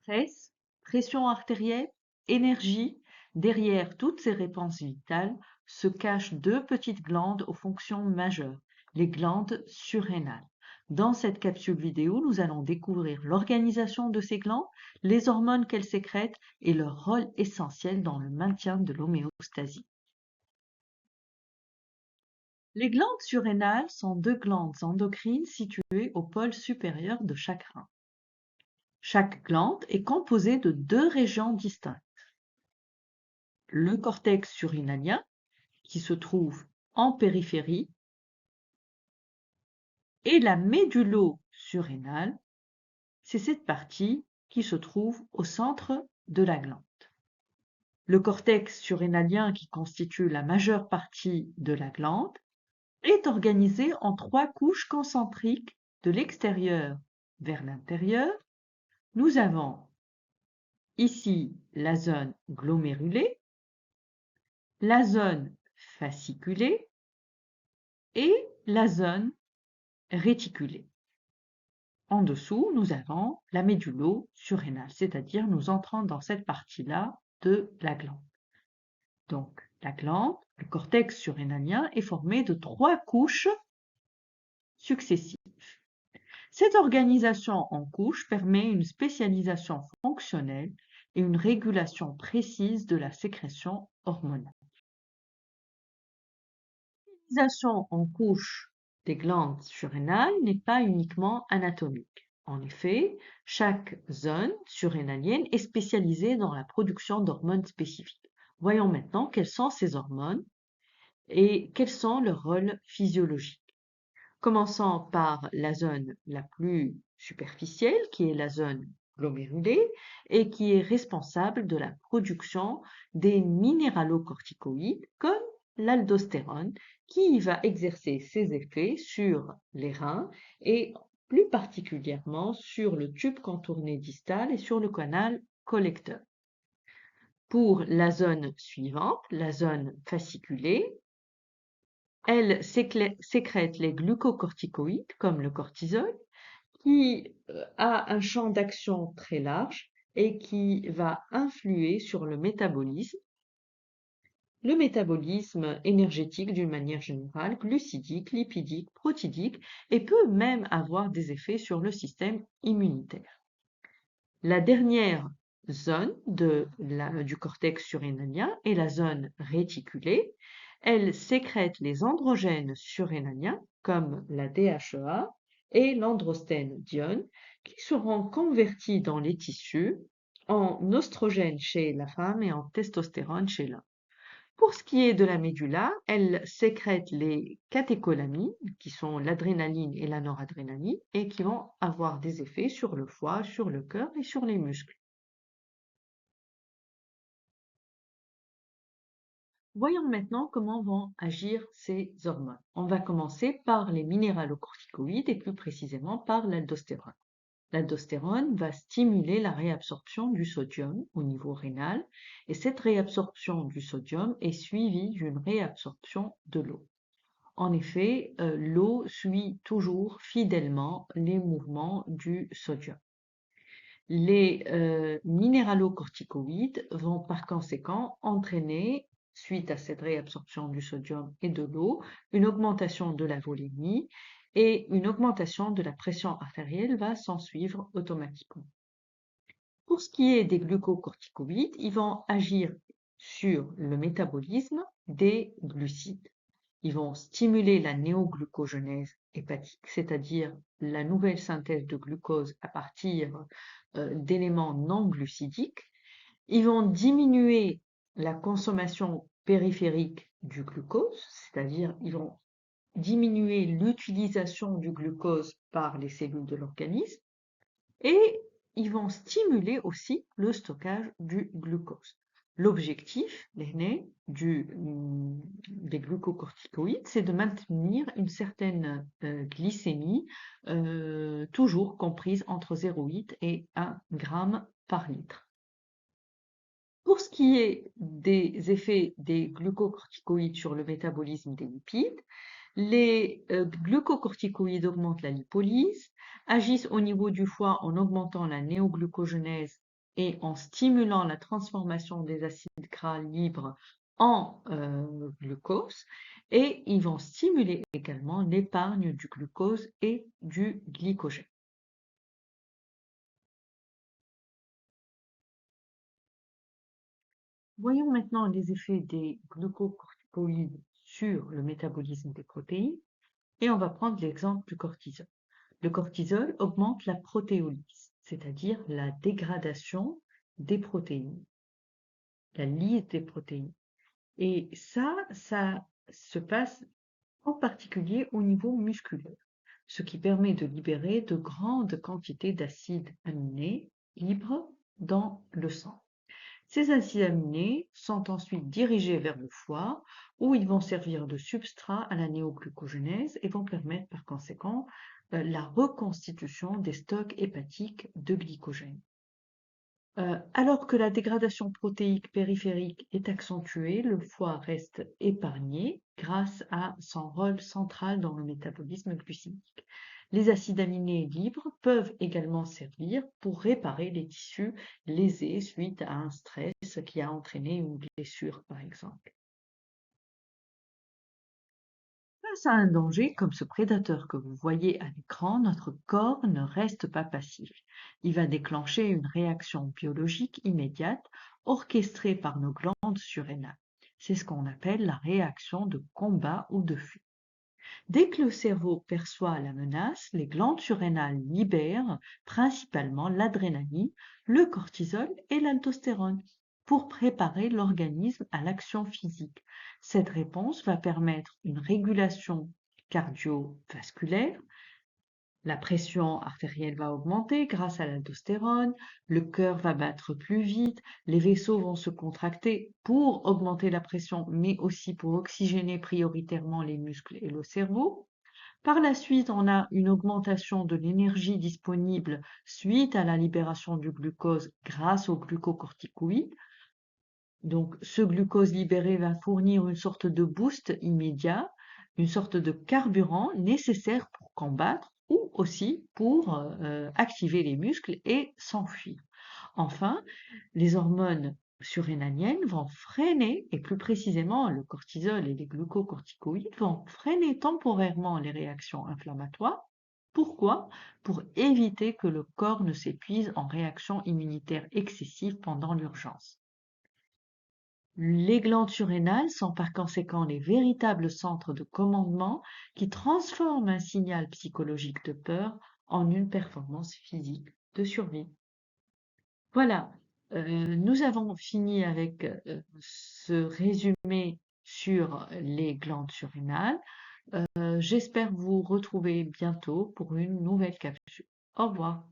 Stress, pression artérielle, énergie, derrière toutes ces réponses vitales se cachent deux petites glandes aux fonctions majeures, les glandes surrénales. Dans cette capsule vidéo, nous allons découvrir l'organisation de ces glandes, les hormones qu'elles sécrètent et leur rôle essentiel dans le maintien de l'homéostasie. Les glandes surrénales sont deux glandes endocrines situées au pôle supérieur de chaque rein. Chaque glande est composée de deux régions distinctes. Le cortex surrénalien, qui se trouve en périphérie, et la médullo-surrénale, c'est cette partie qui se trouve au centre de la glande. Le cortex surrénalien, qui constitue la majeure partie de la glande, est organisé en trois couches concentriques de l'extérieur vers l'intérieur. Nous avons ici la zone glomérulée, la zone fasciculée et la zone réticulée. En dessous, nous avons la médullo-surrénale, c'est-à-dire nous entrons dans cette partie-là de la glande. Donc, la glande, le cortex surrénalien, est formé de trois couches successives. Cette organisation en couches permet une spécialisation fonctionnelle et une régulation précise de la sécrétion hormonale. L'organisation en couches des glandes surrénales n'est pas uniquement anatomique. En effet, chaque zone surrénalienne est spécialisée dans la production d'hormones spécifiques. Voyons maintenant quelles sont ces hormones et quels sont leurs rôles physiologiques. Commençons par la zone la plus superficielle, qui est la zone glomérulée, et qui est responsable de la production des minéralocorticoïdes comme l'aldostérone, qui va exercer ses effets sur les reins et plus particulièrement sur le tube contourné distal et sur le canal collecteur. Pour la zone suivante, la zone fasciculée, elle sécrète les glucocorticoïdes comme le cortisol, qui a un champ d'action très large et qui va influer sur le métabolisme énergétique d'une manière générale, glucidique, lipidique, protidique, et peut même avoir des effets sur le système immunitaire. La dernière zone du cortex surrénalien est la zone réticulée. Elle sécrète les androgènes surrénaliens comme la DHEA et l'androstène-dione qui seront convertis dans les tissus en oestrogène chez la femme et en testostérone chez l'homme. Pour ce qui est de la médulla, elle sécrète les catécholamines, qui sont l'adrénaline et la noradrénaline, et qui vont avoir des effets sur le foie, sur le cœur et sur les muscles. Voyons maintenant comment vont agir ces hormones. On va commencer par les minéralocorticoïdes et plus précisément par l'aldostérone. L'aldostérone va stimuler la réabsorption du sodium au niveau rénal et cette réabsorption du sodium est suivie d'une réabsorption de l'eau. En effet, l'eau suit toujours fidèlement les mouvements du sodium. Les minéralocorticoïdes vont par conséquent entraîner, suite à cette réabsorption du sodium et de l'eau, une augmentation de la volémie et une augmentation de la pression artérielle va s'en suivre automatiquement. Pour ce qui est des glucocorticoïdes, ils vont agir sur le métabolisme des glucides. Ils vont stimuler la néoglucogenèse hépatique, c'est-à-dire la nouvelle synthèse de glucose à partir d'éléments non glucidiques. Ils vont diminuer la consommation périphérique du glucose, c'est-à-dire ils vont diminuer l'utilisation du glucose par les cellules de l'organisme et ils vont stimuler aussi le stockage du glucose. L'objectif des glucocorticoïdes, c'est de maintenir une certaine glycémie, toujours comprise entre 0,8 et 1 g par litre. Pour ce qui est des effets des glucocorticoïdes sur le métabolisme des lipides, les glucocorticoïdes augmentent la lipolyse, agissent au niveau du foie en augmentant la néoglucogenèse et en stimulant la transformation des acides gras libres en glucose, et ils vont stimuler également l'épargne du glucose et du glycogène. Voyons maintenant les effets des glucocorticoïdes sur le métabolisme des protéines, et on va prendre l'exemple du cortisol. Le cortisol augmente la protéolyse, c'est-à-dire la dégradation des protéines, la lyse des protéines. Et ça se passe en particulier au niveau musculaire, ce qui permet de libérer de grandes quantités d'acides aminés libres dans le sang. Ces acides aminés sont ensuite dirigés vers le foie, où ils vont servir de substrat à la néoglucogénèse et vont permettre par conséquent la reconstitution des stocks hépatiques de glycogène. Alors que la dégradation protéique périphérique est accentuée, le foie reste épargné grâce à son rôle central dans le métabolisme glucidique. Les acides aminés libres peuvent également servir pour réparer les tissus lésés suite à un stress qui a entraîné une blessure, par exemple. Face à un danger comme ce prédateur que vous voyez à l'écran, notre corps ne reste pas passif. Il va déclencher une réaction biologique immédiate orchestrée par nos glandes surrénales. C'est ce qu'on appelle la réaction de combat ou de fuite. Dès que le cerveau perçoit la menace, les glandes surrénales libèrent principalement l'adrénaline, le cortisol et l'aldostérone pour préparer l'organisme à l'action physique. Cette réponse va permettre une régulation cardiovasculaire. La pression artérielle va augmenter grâce à l'aldostérone, le cœur va battre plus vite, les vaisseaux vont se contracter pour augmenter la pression, mais aussi pour oxygéner prioritairement les muscles et le cerveau. Par la suite, on a une augmentation de l'énergie disponible suite à la libération du glucose grâce aux glucocorticoïdes. Donc, ce glucose libéré va fournir une sorte de boost immédiat, une sorte de carburant nécessaire pour combattre ou aussi pour activer les muscles et s'enfuir. Enfin, les hormones surrénaliennes vont freiner, et plus précisément le cortisol et les glucocorticoïdes vont freiner temporairement les réactions inflammatoires. Pourquoi? Pour éviter que le corps ne s'épuise en réaction immunitaire excessive pendant l'urgence. Les glandes surrénales sont par conséquent les véritables centres de commandement qui transforment un signal psychologique de peur en une performance physique de survie. Voilà, nous avons fini avec ce résumé sur les glandes surrénales. J'espère vous retrouver bientôt pour une nouvelle capsule. Au revoir.